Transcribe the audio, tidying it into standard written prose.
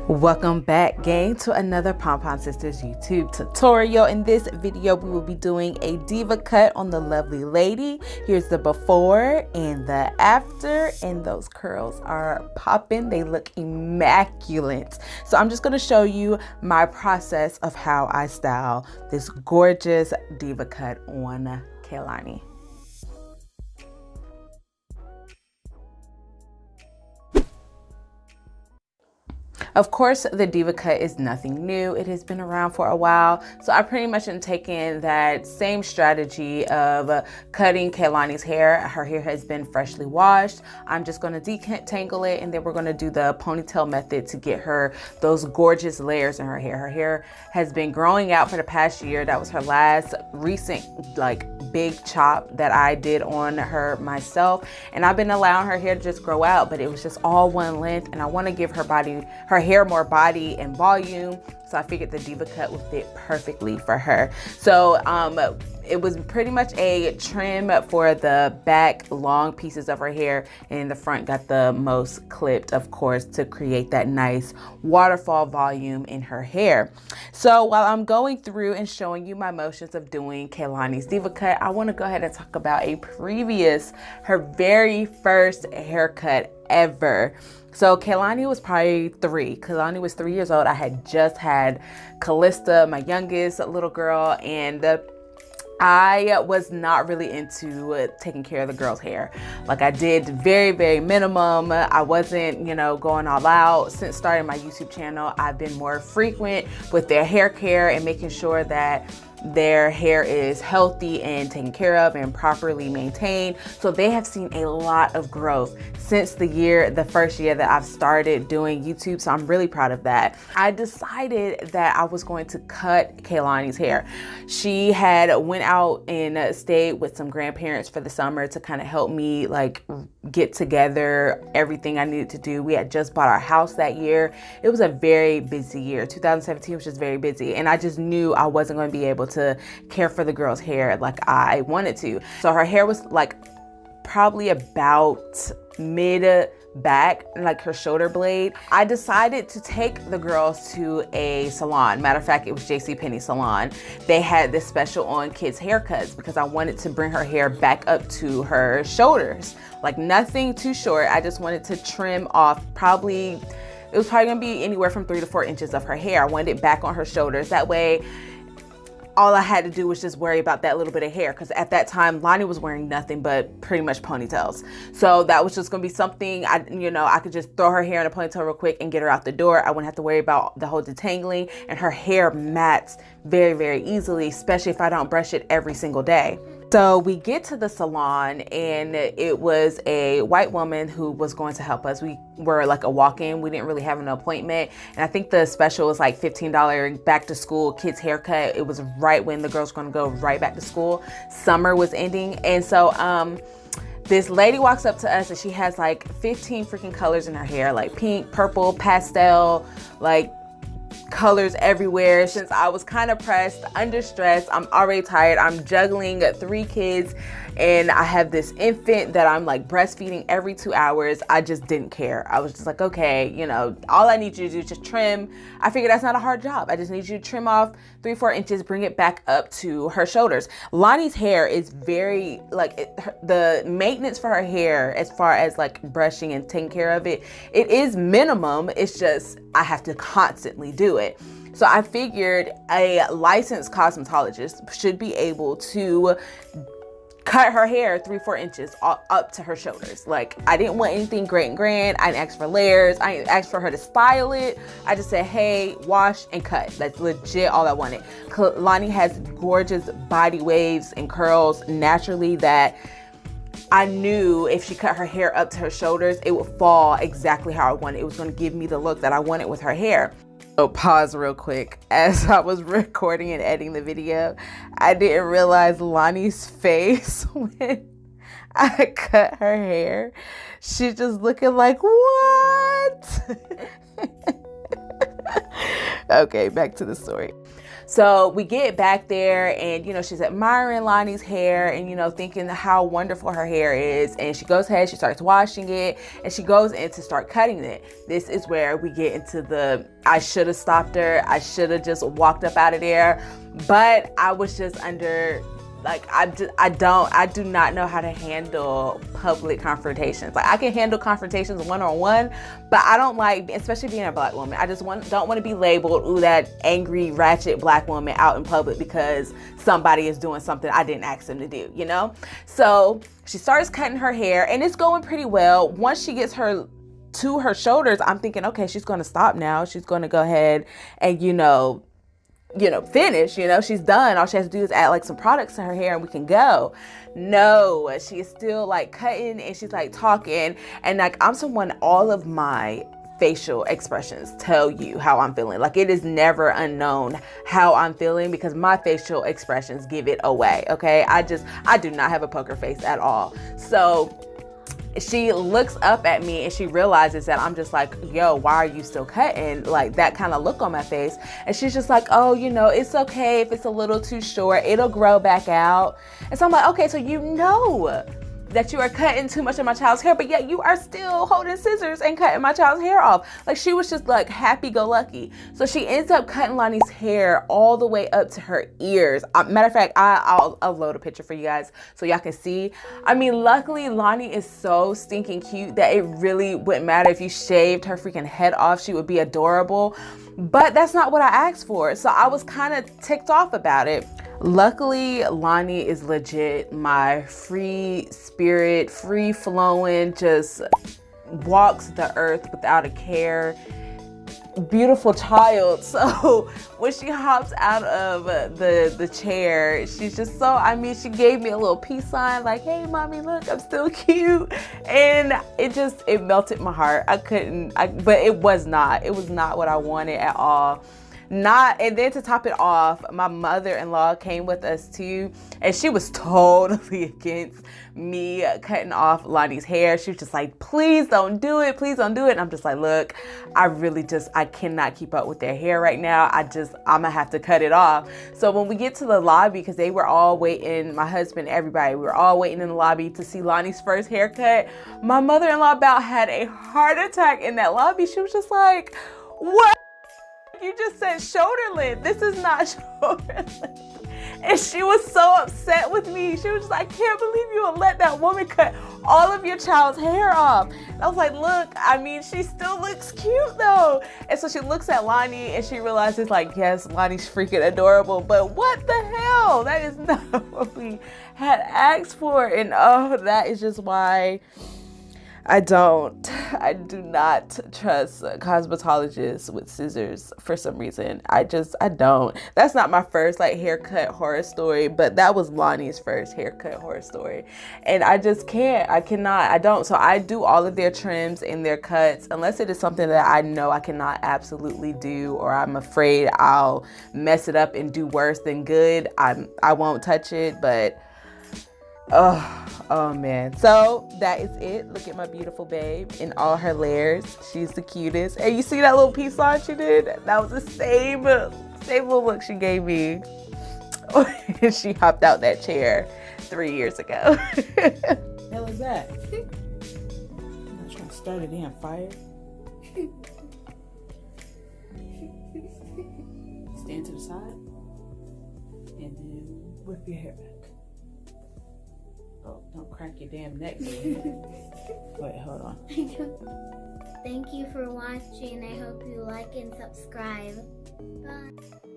Welcome back, gang, to another Pompon Sisters YouTube tutorial. In this video, we will be doing a diva cut on the lovely lady. Here's the before and the after, and those curls are popping. They look immaculate. So I'm just going to show you my process of how I style this gorgeous diva cut on Cai'lani. Of course, the diva cut is nothing new. It has been around for a while. So I pretty much am taking that same strategy of cutting Cai'lani's hair. Her hair has been freshly washed. I'm just going to detangle it, and then we're going to do the ponytail method to get her those gorgeous layers in her hair. Her hair has been growing out for the past year. That was her last recent big chop that I did on her myself, and I've been allowing her hair to just grow out, but it was just all one length, and I want to give her hair more body and volume, so I figured the diva cut would fit perfectly for her. So it was pretty much a trim for the back long pieces of her hair, and the front got the most clipped, of course, to create that nice waterfall volume in her hair. So while I'm going through and showing you my motions of doing Cai'lani's diva cut, I want to go ahead and talk about her very first haircut ever. So Cai'lani was probably 3. Cai'lani was 3 years old. I had just had Callista, my youngest little girl, and I was not really into taking care of the girl's hair. Like, I did very, very minimum. I wasn't, going all out. Since starting my YouTube channel, I've been more frequent with their hair care and making sure that their hair is healthy and taken care of and properly maintained. So they have seen a lot of growth since the first year that I've started doing YouTube. So I'm really proud of that. I decided that I was going to cut Cai'lani's hair. She had went out and stayed with some grandparents for the summer to kind of help me get together everything I needed to do. We had just bought our house that year. It was a very busy year. 2017 was just very busy, and I just knew I wasn't going to be able to care for the girl's hair like I wanted to. So her hair was probably about mid back, her shoulder blade. I decided to take the girls to a salon. Matter of fact, it was JCPenney salon. They had this special on kids haircuts because I wanted to bring her hair back up to her shoulders. Nothing too short. I just wanted to trim off it was probably gonna be anywhere from 3 to 4 inches of her hair. I wanted it back on her shoulders. That way, all I had to do was just worry about that little bit of hair, because at that time Lonnie was wearing nothing but pretty much ponytails. So that was just gonna be something I could just throw her hair in a ponytail real quick and get her out the door. I wouldn't have to worry about the whole detangling, and her hair mats very, very easily, especially if I don't brush it every single day. So we get to the salon, and it was a white woman who was going to help us. We were a walk-in. We didn't really have an appointment. And I think the special was $15 back to school kids haircut. It was right when the girls were going to go right back to school. Summer was ending. And so this lady walks up to us, and she has 15 freaking colors in her hair, pink, purple, pastel, colors everywhere. Since I was kind of pressed, under stress, I'm already tired. I'm juggling 3 kids, and I have this infant that I'm breastfeeding every 2 hours. I just didn't care. I was just okay, all I need you to do is just trim. I figured that's not a hard job. I just need you to trim off 3-4 inches, bring it back up to her shoulders. Lonnie's hair is very the maintenance for her hair, as far as brushing and taking care of it, it is minimum. It's just I have to constantly do it. So I figured a licensed cosmetologist should be able to cut her hair 3-4 inches up to her shoulders. I didn't want anything great and grand. I didn't ask for layers. I didn't ask for her to style it. I just said, hey, wash and cut. That's legit all I wanted. Cai'lani has gorgeous body waves and curls naturally that I knew if she cut her hair up to her shoulders, it would fall exactly how I wanted. It was going to give me the look that I wanted with her hair. So pause real quick. As I was recording and editing the video, I didn't realize Lonnie's face when I cut her hair. She's just looking like, what? Okay, back to the story. So we get back there and, you know, she's admiring Lonnie's hair and, you know, thinking how wonderful her hair is. And she goes ahead, she starts washing it, and she goes in to start cutting it. This is where we get into the, I should have stopped her. I should have just walked up out of there. But I was just under, like, I do not know how to handle public confrontations. Like, I can handle confrontations one-on-one, but I don't like, especially being a Black woman, I just don't want to be labeled, ooh, that angry, ratchet Black woman out in public because somebody is doing something I didn't ask them to do, you know? So she starts cutting her hair and it's going pretty well. Once she gets her to her shoulders, I'm thinking, okay, she's going to stop now. She's going to go ahead and, you know, finish, you know, she's done. All she has to do is add like some products to her hair and we can go. No, she is still like cutting and she's like talking. And like, I'm someone, all of my facial expressions tell you how I'm feeling. Like, it is never unknown how I'm feeling because my facial expressions give it away. Okay. I do not have a poker face at all. So she looks up at me and she realizes that I'm just like, yo, why are you still cutting? Like, that kind of look on my face. And she's just like, oh, you know, it's okay if it's a little too short, it'll grow back out. And so I'm like, okay, so you know that you are cutting too much of my child's hair, but yet you are still holding scissors and cutting my child's hair off. Like, she was just like happy-go-lucky. So she ends up cutting Lonnie's hair all the way up to her ears. Matter of fact, I'll load a picture for you guys so y'all can see. I mean, luckily Lonnie is so stinking cute that it really wouldn't matter if you shaved her freaking head off. She would be adorable. But that's not what I asked for. So I was kind of ticked off about it. Luckily, Lonnie is legit my free spirit, free flowing, just walks the earth without a care, beautiful child. So when she hops out of the chair, she's just so, I mean, she gave me a little peace sign like, hey mommy, look, I'm still cute. And it melted my heart. But it was not what I wanted at all. And then to top it off, my mother-in-law came with us too, and she was totally against me cutting off Lonnie's hair. She was just like, please don't do it, please don't do it. And I'm just like, look, I cannot keep up with their hair right now. I'm gonna have to cut it off. So when we get to the lobby, because they were all waiting, my husband, everybody, we were all waiting in the lobby to see Lonnie's first haircut. My mother-in-law about had a heart attack in that lobby. She was just like, what? You just said shoulder length. This is not shoulder length. And she was so upset with me. She was just like, I can't believe you would let that woman cut all of your child's hair off. And I was like, look, I mean, she still looks cute though. And so she looks at Lonnie and she realizes like, yes, Lonnie's freaking adorable, but what the hell? That is not what we had asked for. And oh, that is just why I do not trust cosmetologists with scissors for some reason. I don't. That's not my first like haircut horror story, but that was Lonnie's first haircut horror story. And I just can't, I don't. So I do all of their trims and their cuts, unless it is something that I know I cannot absolutely do, or I'm afraid I'll mess it up and do worse than good. I won't touch it, but oh man. So that is it. Look at my beautiful babe in all her layers. She's the cutest. And you see that little peace sign she did? That was the same little look she gave me. She hopped out that chair 3 years ago. Hell is that? I'm not trying to start a damn fire. Stand to the side and then whip your hair back. Oh, don't crack your damn neck, baby. Wait, hold on. Thank you for watching. I hope you like and subscribe. Bye.